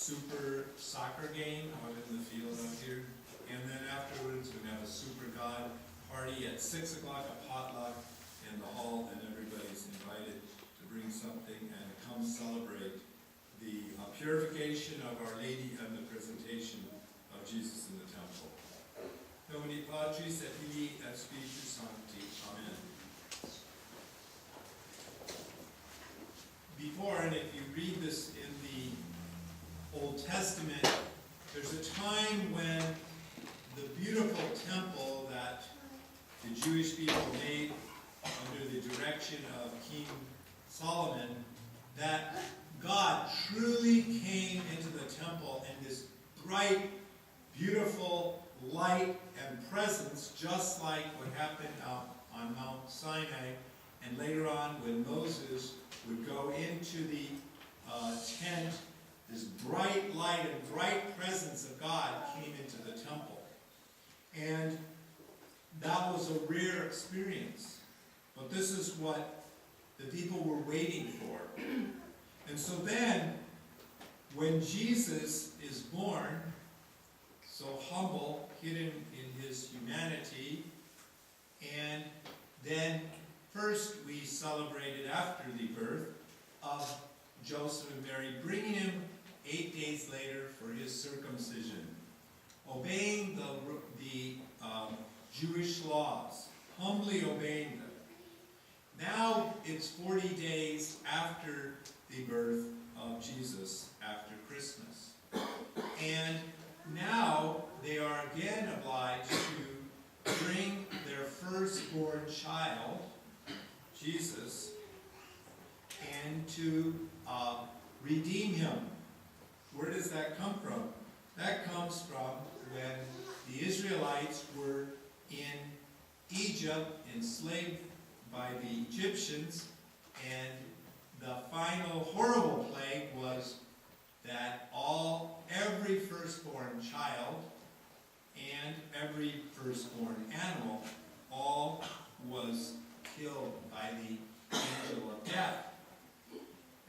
super soccer game out in the field out here. And then afterwards, we're going to have a super God party at 6 o'clock, a potluck in the hall, and everybody's invited to bring something and come celebrate the purification of Our Lady and the presentation of Jesus in the temple. Nomine Patris et Filii et Spiritus Sancti. Amen. Before, and if you read this in the Old Testament, there's a time when the beautiful temple that the Jewish people made under the direction of King Solomon, that God truly came into the temple in this bright, beautiful light and presence, just like what happened out on Mount Sinai, and later on when Moses would go into the tent, this bright light and bright presence of God came into the temple. And that was a rare experience. But this is what the people were waiting for. And so then, when Jesus is born, so humble, hidden in his humanity, and then first we celebrated after the birth of Joseph and Mary, bringing him 8 days later for his circumcision, obeying the Jewish laws, humbly obeying them. Now it's 40 days after the birth of Jesus, after Christmas. And now they are again obliged to bring their firstborn child, Jesus, and to redeem him. Where does that come from? That comes from when the Israelites were in Egypt, enslaved by the Egyptians, and the final horrible plague was that every firstborn child and every firstborn animal all was killed by the angel of death.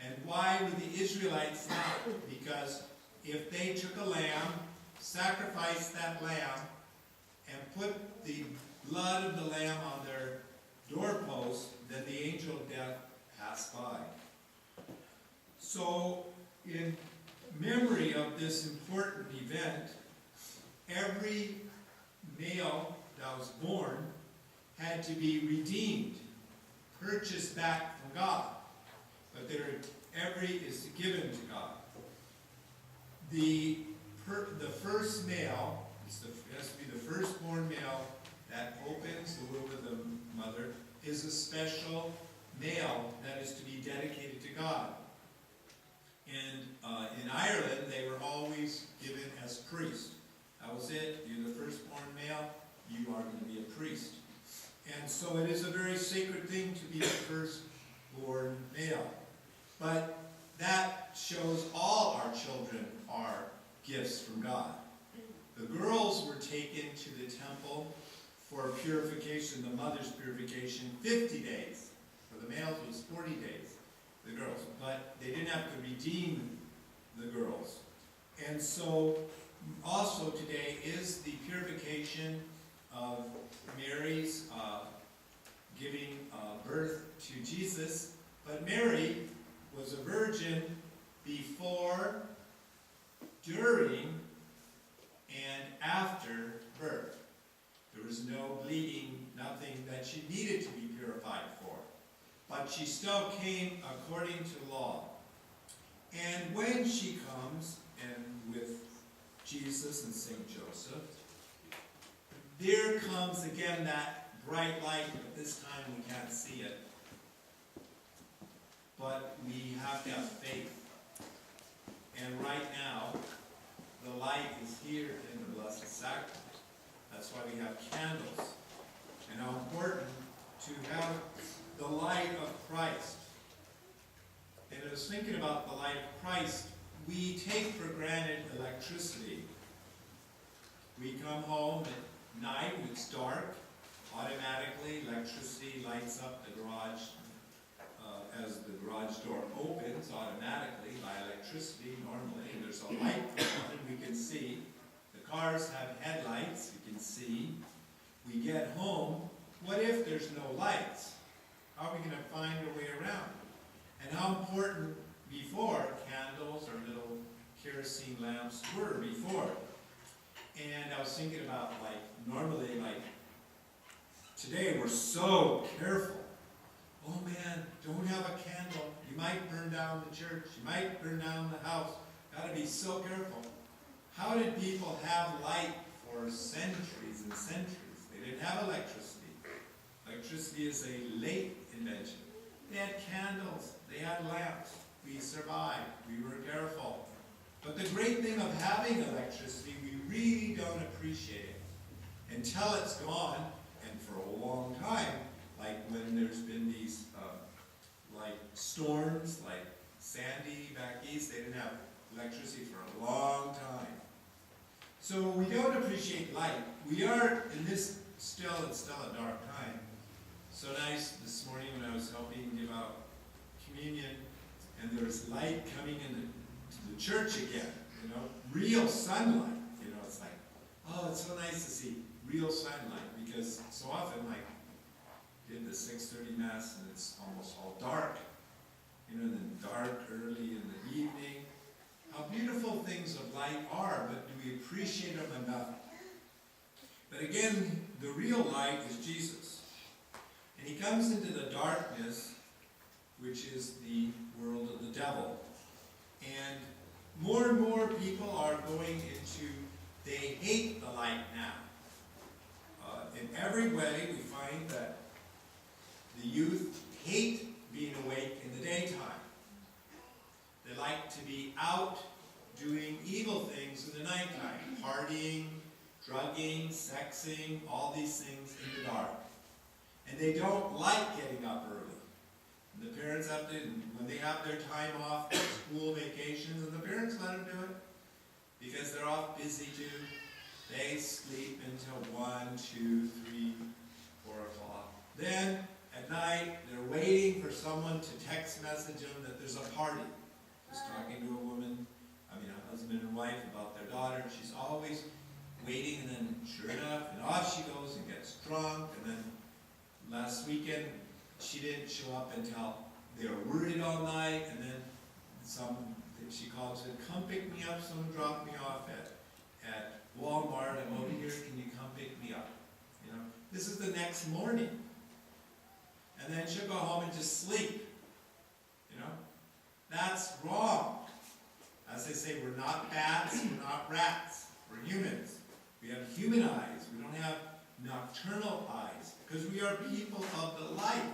And why would the Israelites not? Because if they took a lamb, sacrificed that lamb, and put the blood of the lamb on their doorpost, then the angel of death passed by. So, in memory of this important event, every male that was born had to be redeemed, purchased back from God. But every is given to God. The first male, it has to be the firstborn male that opens the womb of the mother, is a special male that is to be dedicated to God. And in Ireland, they were always given as priests. That was it. You're the firstborn male, you are going to be a priest. And so it is a very sacred thing to be the firstborn male. But that shows all our children are gifts from God. The girls were taken to the temple for purification, the mother's purification, 50 days. For the males, it was 40 days, the girls. But they didn't have to redeem the girls. And so also today is the purification of Mary's giving birth to Jesus. But Mary was a virgin before, during, and after birth. There was no bleeding, nothing that she needed to be purified for. But she still came according to law. And when she comes, and with Jesus and St. Joseph, there comes again that bright light, but this time we can't see it. But we have to have faith. And right now, the light is here in the Blessed Sacrament. That's why we have candles. And how important to have the light of Christ. And I was thinking about the light of Christ. We take for granted electricity. We come home at night, it's dark. Automatically, electricity lights up the garage. as the garage door opens automatically by electricity normally, and there's a light on, we can see. The cars have headlights, you can see. We get home, what if there's no lights? How are we going to find our way around? And how important before candles or little kerosene lamps were before. And I was thinking about, like, normally, like, today we're so careful. Oh man, don't have a candle. You might burn down the church. You might burn down the house. Gotta be so careful. How did people have light for centuries and centuries? They didn't have electricity. Electricity is a late invention. They had candles. They had lamps. We survived. We were careful. But the great thing of having electricity, we really don't appreciate it until it's gone, and for a long time, like when there's been these like storms, like Sandy back east, they didn't have electricity for a long time. So we don't appreciate light. We are in this it's still a dark time. So nice this morning when I was helping give out communion, and there was light coming into the church again, you know, real sunlight. You know, it's like, oh, it's so nice to see real sunlight, because so often, like, did the 6:30 Mass and it's almost all dark, you know, and then dark early in the evening. How beautiful things of light are, but do we appreciate them enough? But again, the real light is Jesus. And he comes into the darkness, which is the world of the devil. And more people are going into, they hate the light now. In every way, we find that the youth hate being awake in the daytime. They like to be out doing evil things in the nighttime, partying, drugging, sexing, all these things in the dark. And they don't like getting up early. And the parents have to, when they have their time off, school vacations, and the parents let them do it because they're off busy too. They sleep until 1, 2, 3, 4 o'clock. Then at night, they're waiting for someone to text message them that there's a party. Just talking to a woman, a husband and wife about their daughter, and she's always waiting, and then sure enough, and off she goes and gets drunk, and then last weekend, she didn't show up until they were worried all night, and then she called and said, come pick me up, someone dropped me off at Walmart, I'm over here, can you come pick me up? You know, this is the next morning. And then she'll go home and just sleep. You know, that's wrong. As they say, we're not bats, we're not rats, we're humans. We have human eyes, we don't have nocturnal eyes, because we are people of the light.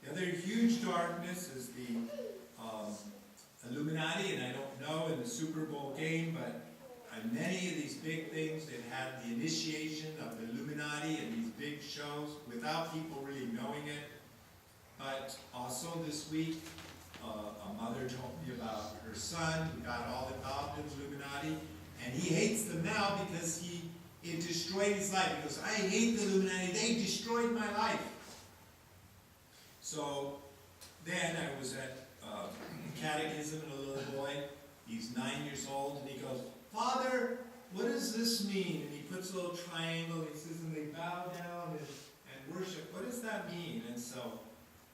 The other huge darkness is the Illuminati, and I don't know in the Super Bowl game, but on many of these big things, they've had the initiation of the Illuminati and these big shows without people really knowing it. But also this week, a mother told me about her son who got all involved in the Illuminati, and he hates them now because it destroyed his life. He goes, I hate the Illuminati, they destroyed my life. So then I was at catechism, and a little boy, he's 9 years old, and he goes, Father, what does this mean? And he puts a little triangle, and he says, and they bow down and worship. What does that mean? And so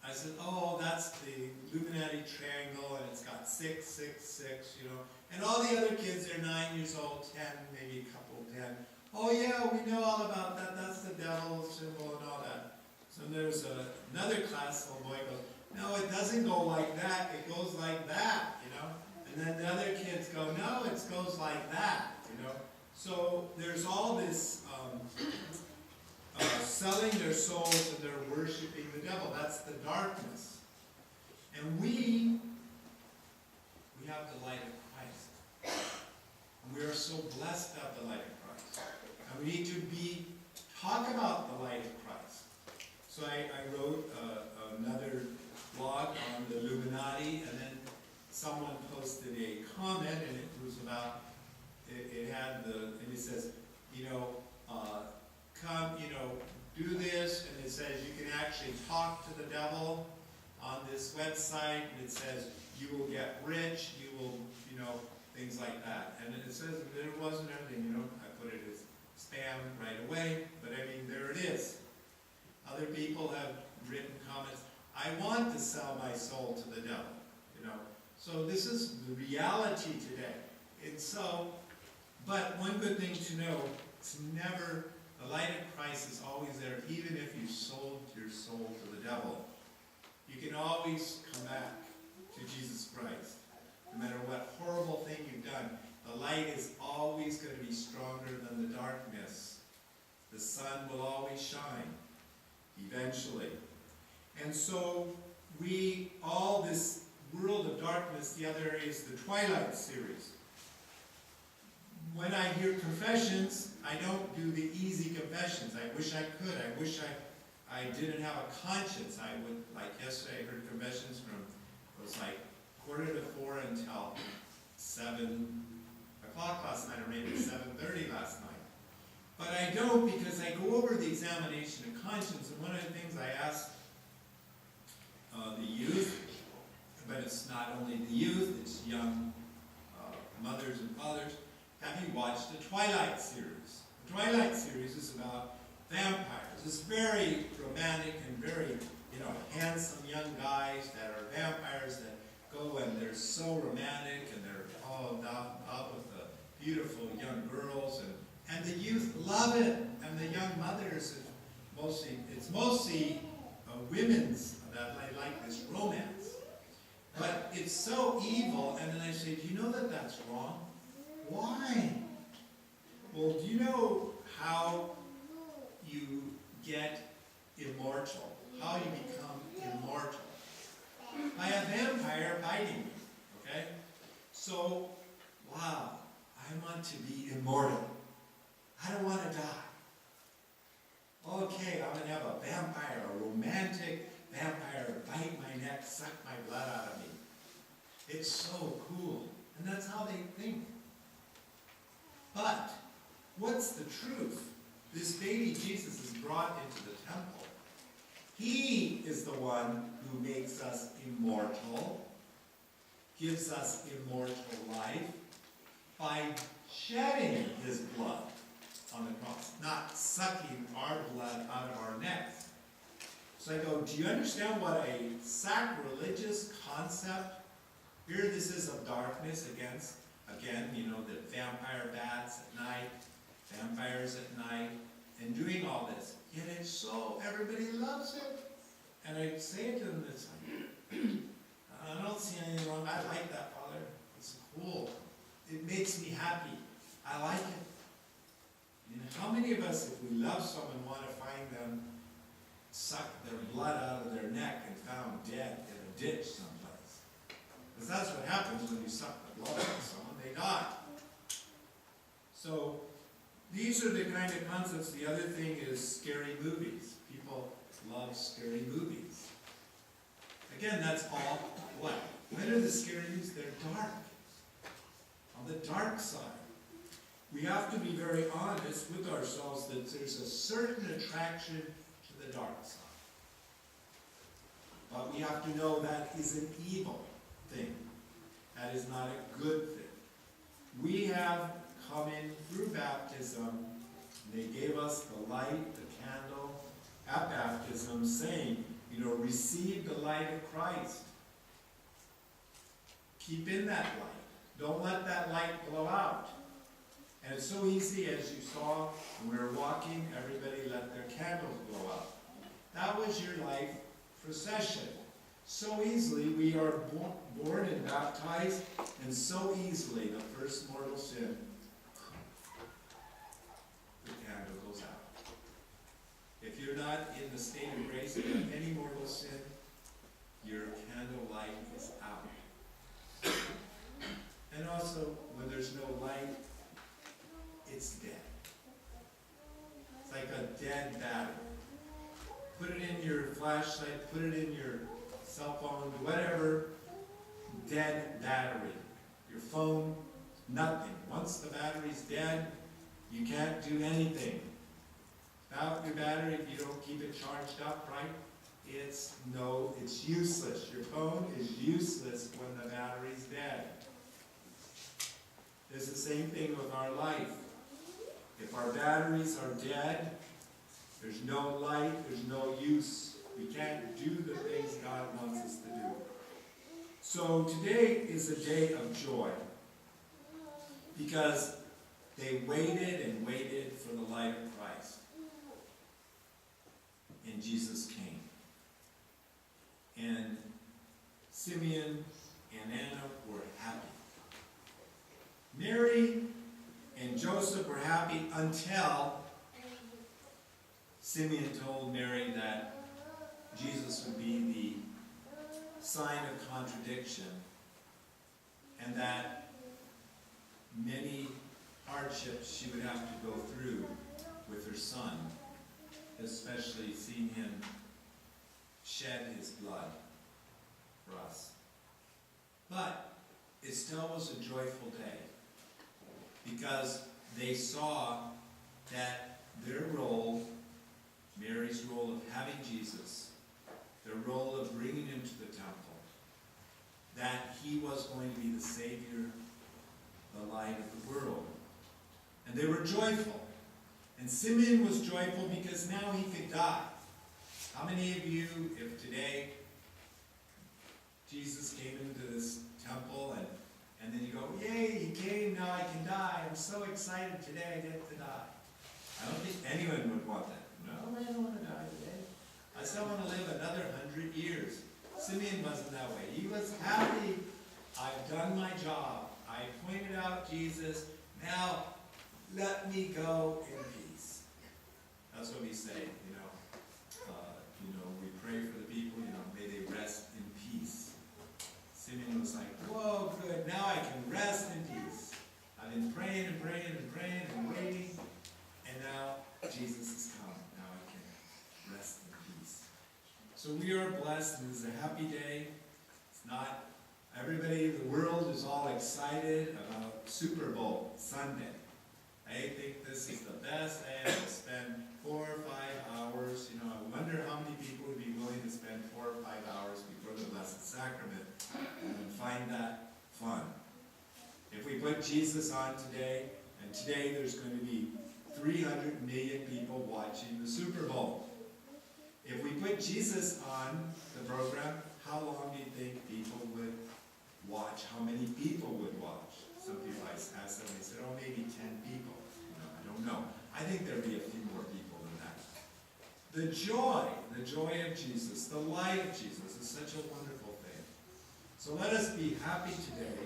I said, oh, that's the Illuminati triangle, and it's got 6, 6, 6, you know. And all the other kids, they're 9 years old, 10, maybe a couple 10. Oh yeah, we know all about that. That's the devil symbol and all that. So there's another class, little boy goes, no, it doesn't go like that. It goes like that, you know. And then the other kids go, no, it goes like that, you know. So there's all this selling their souls and they're worshiping the devil. That's the darkness. And we have the light of Christ. And we are so blessed to have the light of Christ. And we need to talk about the light of Christ. So I wrote another blog on the Illuminati, and then someone posted a comment, and it was about, it had and it says, come, do this, and it says you can actually talk to the devil. on this website, and it says, you will get rich, you will, things like that. And it says there wasn't anything, I put it as spam right away, but I mean, there it is. Other people have written comments, I want to sell my soul to the devil, So this is the reality today. And so, but one good thing to know, it's never, the light of Christ is always there, even if you sold your soul to the devil. You can always come back to Jesus Christ. No matter what horrible thing you've done, the light is always going to be stronger than the darkness. The sun will always shine, eventually. And so all this world of darkness, the other is the Twilight series. When I hear confessions, I don't do the easy confessions. I wish I could. I wish I didn't have a conscience. I would, like yesterday, I heard confessions from, it was like 3:45 until 7 o'clock last night, or maybe 7:30 last night. But I don't, because I go over the examination of conscience, and one of the things I ask the youth, but it's not only the youth, it's young mothers and fathers, have you watched the Twilight series? The Twilight series is about vampires. It's very romantic and very, handsome young guys that are vampires that go and they're so romantic and they're all out with the beautiful young girls, and the youth love it, and the young mothers, it's mostly women's that like this romance. But it's so evil, and then I say, do you know that that's wrong? Why? Well, do you know how you get immortal? How you become immortal? By a vampire biting you, okay? So, wow, I want to be immortal. I don't want to die. Okay, I'm going to have a vampire, a romantic vampire, bite my neck, suck my blood out of me. It's so cool. And that's how they think. But, what's the truth? This baby Jesus is brought into the temple. He is the one who makes us immortal, gives us immortal life, by shedding his blood on the cross, not sucking our blood out of our necks. So I go, do you understand what a sacrilegious concept? Here this is of darkness against, again, the vampire bats at night, vampires at night, and doing all this. Yet it's so, everybody loves it. And I say it to them, it's like, I don't see anything wrong. I like that, Father. It's cool. It makes me happy. I like it. How many of us, if we love someone, want to find them suck their blood out of their neck and found dead in a ditch someplace? Because that's what happens when you suck the blood out of someone. They die. So, these are the kind of concepts. The other thing is scary movies. People love scary movies. Again, that's all what? What are the scary movies? They're dark. On the dark side. We have to be very honest with ourselves that there's a certain attraction to the dark side. But we have to know that is an evil thing. That is not a good thing. We have come in through baptism. They gave us the light, the candle at baptism, saying, receive the light of Christ. Keep in that light. Don't let that light blow out. And it's so easy, as you saw when we were walking, everybody let their candles blow out. That was your life procession. So easily we are born and baptized, and so easily the first mortal sin, the candle goes out. If you're not in the state of grace of any mortal sin, your candle light is out. And also, when there's no light, it's dead. It's like a dead battery. Put it in your flashlight, put it in your cell phone, whatever, dead battery. Your phone, nothing. Once the battery's dead, you can't do anything. Without your battery, if you don't keep it charged up right, it's useless. Your phone is useless when the battery's dead. It's the same thing with our life. If our batteries are dead, there's no light, there's no use. We can't do the things God wants us to do. So today is a day of joy, because they waited and waited for the light of Christ. And Jesus came. And Simeon and Anna were happy. Mary and Joseph were happy until Simeon told Mary that Jesus would be the sign of contradiction, and that many hardships she would have to go through with her son, especially seeing him shed his blood for us. But it still was a joyful day, because they saw that their role, Mary's role of having Jesus, their role of bringing him to the temple, that he was going to be the Savior, the light of the world. And they were joyful. And Simeon was joyful because now he could die. How many of you, if today Jesus came into this temple and then you go, yay, he came, now I can die. I'm so excited today I get to die. I don't think anyone would want that. No, I don't want to die today. I still want to live another 100 years. Simeon wasn't that way. He was happy. I've done my job. I pointed out Jesus. Now, let me go in peace. That's what we say, we pray for the people, may they rest in peace. Simeon was like, whoa, good, now I can rest in peace. I've been praying and praying and praying and waiting, and now Jesus has come. Now I can rest in peace. So we are blessed, and it's a happy day. It's not, everybody in the world is all excited about Super Bowl Sunday. I think this is the best day. I will spend 4 or 5 hours. I wonder how many people would be willing to spend 4 or 5 hours before the Blessed Sacrament and find that fun. If we put Jesus on today, and today there's going to be 300 million people watching the Super Bowl. If we put Jesus on the program, how long do you think people would watch? How many people would watch? Some people, I asked them, they said, maybe 10 people. I don't know. I think there'd be a few more people than that. The joy of Jesus, the light of Jesus is such a wonderful thing. So let us be happy today,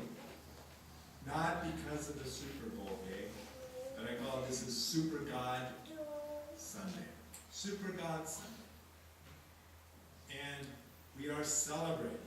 not because of the Super Bowl game, but I call this is Super God Sunday. Super God Sunday. And we are celebrating